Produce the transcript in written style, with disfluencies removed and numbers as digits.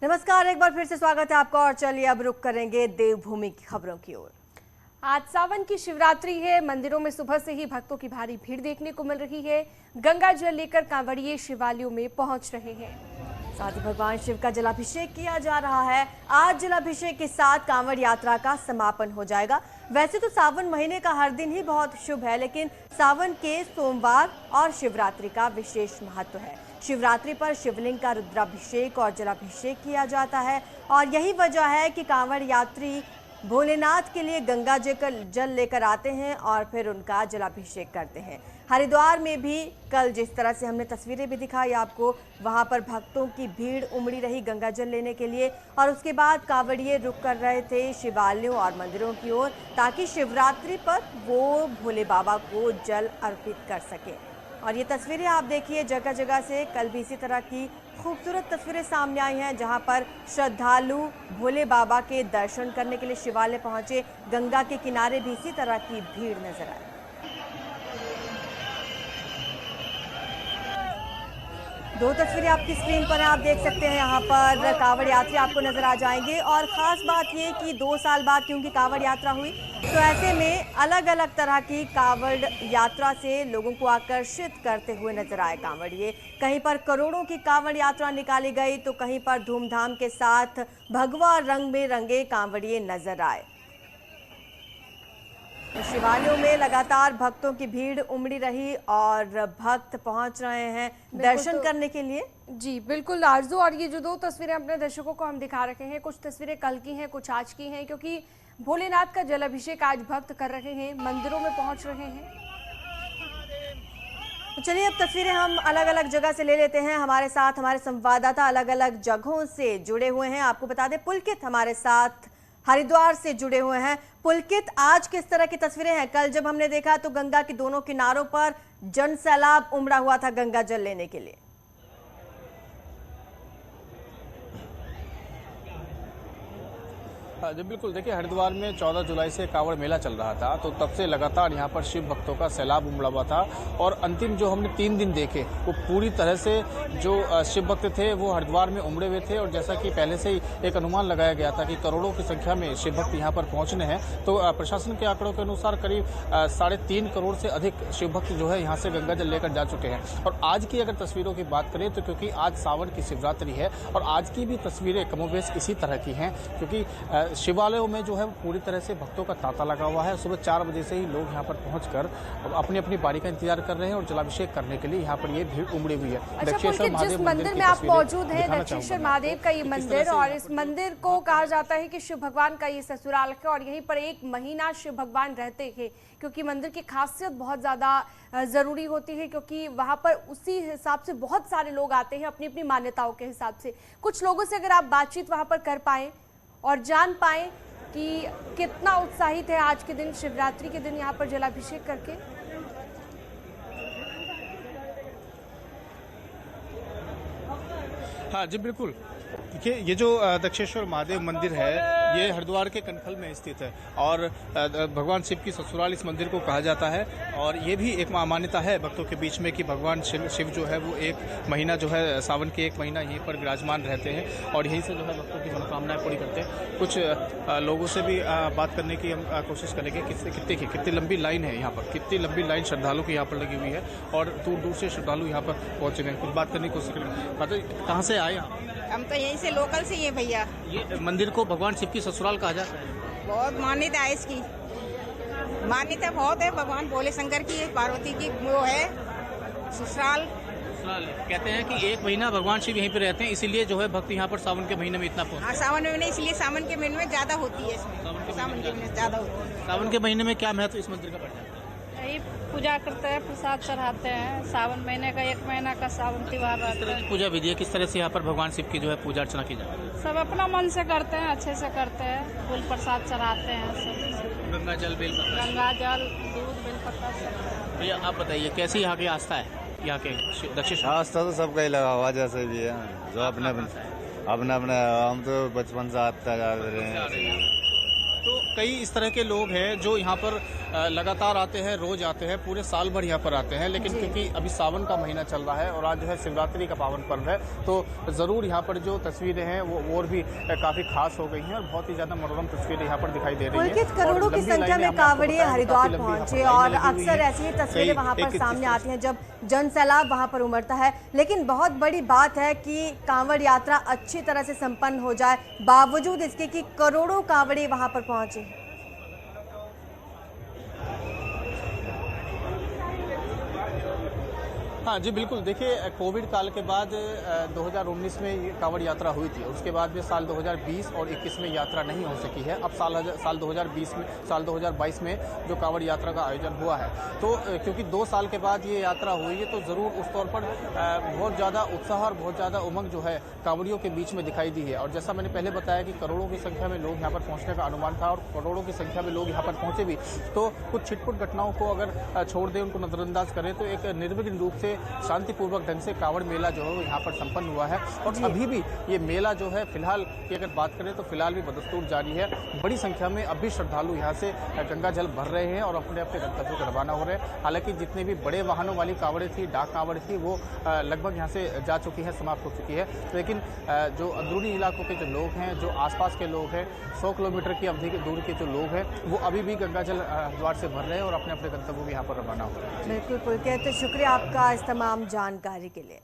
नमस्कार, एक बार फिर से स्वागत है आपका। और चलिए अब रुक करेंगे देवभूमि की खबरों की ओर। आज सावन की शिवरात्रि है। मंदिरों में सुबह से ही भक्तों की भारी भीड़ देखने को मिल रही है। गंगा जल लेकर कांवड़िए शिवालयों में पहुंच रहे हैं। साथ ही भगवान शिव का जलाभिषेक किया जा रहा है। आज जलाभिषेक के साथ कांवड़ यात्रा का समापन हो जाएगा। वैसे तो सावन महीने का हर दिन ही बहुत शुभ है, लेकिन सावन के सोमवार और शिवरात्रि का विशेष महत्व है। शिवरात्रि पर शिवलिंग का रुद्राभिषेक और जलाभिषेक किया जाता है और यही वजह है कि कांवड़ यात्री भोलेनाथ के लिए गंगा जल लेकर आते हैं और फिर उनका जलाभिषेक करते हैं। हरिद्वार में भी कल जिस तरह से हमने तस्वीरें भी दिखाई आपको, वहां पर भक्तों की भीड़ उमड़ी रही गंगा जल लेने के लिए और उसके बाद कांवड़िए रुक कर रहे थे शिवालयों और मंदिरों की ओर, ताकि शिवरात्रि पर वो भोले बाबा को जल अर्पित कर सके। और ये तस्वीरें आप देखिए, जगह जगह से कल भी इसी तरह की खूबसूरत तस्वीरें सामने आई हैं, जहां पर श्रद्धालु भोले बाबा के दर्शन करने के लिए शिवालय पहुंचे। गंगा के किनारे भी इसी तरह की भीड़ नजर आई। दो तस्वीरें आपकी स्क्रीन पर आप देख सकते हैं। यहाँ पर कांवड़ यात्री आपको नजर आ जाएंगे और खास बात ये कि 2 साल बाद क्योंकि कांवड़ यात्रा हुई, तो ऐसे में अलग अलग तरह की कांवड़ यात्रा से लोगों को आकर्षित करते हुए नजर आए कांवड़िए। कहीं पर करोड़ों की कांवड़ यात्रा निकाली गई तो कहीं पर धूमधाम के साथ भगवा रंग में रंगे कांवड़िए नजर आए। शिवालयों में लगातार भक्तों की भीड़ उमड़ी रही और भक्त पहुंच रहे हैं दर्शन करने के लिए। जी बिल्कुल आरजू, और ये जो 2 तस्वीरें अपने दर्शकों को हम दिखा रखे हैं, कुछ तस्वीरें कल की हैं, कुछ आज की हैं, क्योंकि भोलेनाथ का जलाभिषेक आज भक्त कर रहे हैं, मंदिरों में पहुंच रहे हैं। तो चलिए अब तस्वीरें हम अलग अलग जगह से ले लेते हैं। हमारे साथ हमारे संवाददाता अलग अलग जगहों से जुड़े हुए हैं। आपको बता दें पुलकित हमारे साथ हरिद्वार से जुड़े हुए हैं। पुलकित, आज किस तरह की तस्वीरें हैं? कल जब हमने देखा तो गंगा के दोनों किनारों पर जन सैलाब उमड़ा हुआ था गंगा जल लेने के लिए। जी बिल्कुल, देखिए हरिद्वार में 14 जुलाई से कांवड़ मेला चल रहा था, तो तब से लगातार यहाँ पर शिव भक्तों का सैलाब उमड़ा हुआ था और अंतिम जो हमने 3 दिन देखे वो पूरी तरह से जो शिव भक्त थे वो हरिद्वार में उमड़े हुए थे। और जैसा कि पहले से ही एक अनुमान लगाया गया था कि करोड़ों की संख्या में शिव भक्त यहाँ पर पहुँचने हैं, तो प्रशासन के आंकड़ों के अनुसार करीब 3.5 करोड़ से अधिक शिव भक्त जो है यहाँ से गंगा जल लेकर जा चुके हैं। और आज की अगर तस्वीरों की बात करें तो क्योंकि आज सावन की शिवरात्रि है और आज की भी तस्वीरें कमोबेश इसी तरह की हैं, क्योंकि शिवालयों में जो है पूरी तरह से भक्तों का तांता लगा हुआ है। सुबह 4 बजे से ही लोग यहाँ पर पहुंचकर अपनी अपनी बारी का इंतजार कर रहे हैं और जलाभिषेक करने के लिए यहाँ पर ये भीड़ उमड़ी हुई है। दक्षिणेश्वर जिस मंदिर में आप मौजूद हैं, दक्षिणेश्वर महादेव का ये मंदिर, और इस मंदिर को कहा जाता है कि शिव भगवान का ये ससुराल है और यहीं पर 1 महीना शिव भगवान रहते हैं, क्योंकि मंदिर की खासियत बहुत ज्यादा जरूरी होती है, क्योंकि वहां पर उसी हिसाब से बहुत सारे लोग आते हैं अपनी अपनी मान्यताओं के हिसाब से। कुछ लोगों से अगर आप बातचीत वहां पर कर पाए और जान पाए कि कितना उत्साहित है आज के दिन, शिवरात्रि के दिन यहाँ पर जलाभिषेक करके। हाँ जी बिल्कुल, देखिए ये जो दक्षिणेश्वर महादेव मंदिर है ये हरिद्वार के कनखल में स्थित है और भगवान शिव की ससुराल इस मंदिर को कहा जाता है। और ये भी एक मान्यता है भक्तों के बीच में कि भगवान शिव जो है वो 1 महीना जो है सावन के 1 महीना यहीं पर विराजमान रहते हैं और यहीं से जो है भक्तों की मनोकामनाएं पूरी करते हैं। कुछ लोगों से भी बात करने की हम कोशिश करेंगे। कितनी लंबी लाइन है यहाँ पर, कितनी लंबी लाइन श्रद्धालुओं की यहाँ पर लगी हुई है और दूर दूर से श्रद्धालु यहाँ पर पहुँचे हैं। कुछ बात करने की कोशिश करेंगे। कहाँ से आए आप? हम तो यहीं से लोकल से ही है भैया। ये मंदिर को भगवान शिव की ससुराल कहा जाता है। बहुत मान्यता है इसकी, मान्यता बहुत है। भगवान भोले शंकर की, पार्वती की वो है ससुराल। कहते हैं कि 1 महीना भगवान शिव यहीं पे रहते हैं, इसीलिए जो है भक्त यहाँ पर सावन के महीने में इतना पहुंचते हैं। हाँ, सावन में नहीं, इसलिए सावन के महीने में ज्यादा होती है। सावन के महीने ज्यादा होती है। सावन के महीने में क्या महत्व इस मंदिर का पड़ता है? यही पूजा करते हैं, प्रसाद चढ़ाते हैं। सावन महीने का 1 महीना का सावन त्योहार रहता है। पूजा विधि है, किस तरह से यहाँ पर भगवान शिव की जो है पूजा अर्चना की जाती है? सब अपना मन से करते हैं, अच्छे से करते हैं। फूल प्रसाद चढ़ाते हैं सब। गंगा जल, बेलपत्र, गंगा जल, दूध, बेलपत्र सब। भैया आप बताइए कैसी यहाँ की आस्था है? यहाँ के दक्षिण आस्था तो सबका ही लगा हुआ जैसे भी है, जो अपने अपने हम तो बचपन से आते जा रहे हैं। तो कई इस तरह के लोग हैं जो यहाँ पर लगातार आते हैं, रोज आते हैं, पूरे साल भर यहाँ पर आते हैं, लेकिन क्योंकि अभी सावन का महीना चल रहा है और आज जो है शिवरात्रि का पावन पर्व है, तो ज़रूर यहाँ पर जो तस्वीरें हैं वो और भी काफ़ी खास हो गई हैं और बहुत ही ज़्यादा मनोरम तस्वीरें यहाँ पर दिखाई दे रही हैं। करोड़ों की संख्या में कांवड़िए हरिद्वार पहुंचे और अक्सर ऐसी ही तस्वीरें वहां पर सामने आती हैं जब जन सैलाब वहां पर उमड़ता है, लेकिन बहुत बड़ी बात है कि कांवड़ यात्रा अच्छी तरह से संपन्न हो जाए, बावजूद इसके कि करोड़ों कांवड़िए वहां पर पहुंचे। हाँ जी बिल्कुल, देखिए कोविड काल के बाद 2019 में ये कांवड़ यात्रा हुई थी, उसके बाद में साल 2020 और 21 में यात्रा नहीं हो सकी है। अब साल 2022 में जो कांवड़ यात्रा का आयोजन हुआ है, तो क्योंकि 2 साल के बाद ये यात्रा हुई है, तो ज़रूर उस तौर पर बहुत ज़्यादा उत्साह और बहुत ज़्यादा उमंग जो है कांवड़ियों के बीच में दिखाई दी है। और जैसा मैंने पहले बताया कि करोड़ों की संख्या में लोग यहाँ पर पहुँचने का अनुमान था और करोड़ों की संख्या में लोग यहाँ पर पहुँचे भी, तो कुछ छिटपुट घटनाओं को अगर छोड़ दें, उनको नज़रअंदाज करें, तो एक निर्विघ्न रूप से शांतिपूर्वक ढंग से कांवड़ मेला जो है वो यहाँ पर संपन्न हुआ है। और अभी भी ये मेला जो है फिलहाल की अगर बात करें तो फिलहाल भी बदस्तूर जारी है। बड़ी संख्या में अभी श्रद्धालु यहाँ से गंगा जल भर रहे हैं और अपने अपने गंतव्यों को रवाना हो रहे हैं। हालांकि जितने भी बड़े वाहनों वाली कांवड़ें थी, डाक कांवड़ थी, वो लगभग यहाँ से जा चुकी है, समाप्त हो चुकी है। लेकिन जो अंदरूनी इलाकों के जो लोग हैं, जो आसपास के लोग हैं, 100 किलोमीटर की अवधि के दूर के जो लोग हैं, वो अभी भी गंगा जल हरिद्वार से भर रहे हैं और अपने अपने गंतव्यों को यहाँ पर रवाना हो रहे हैं। बिल्कुल पुलकित, शुक्रिया आपका इस तमाम जानकारी के लिए।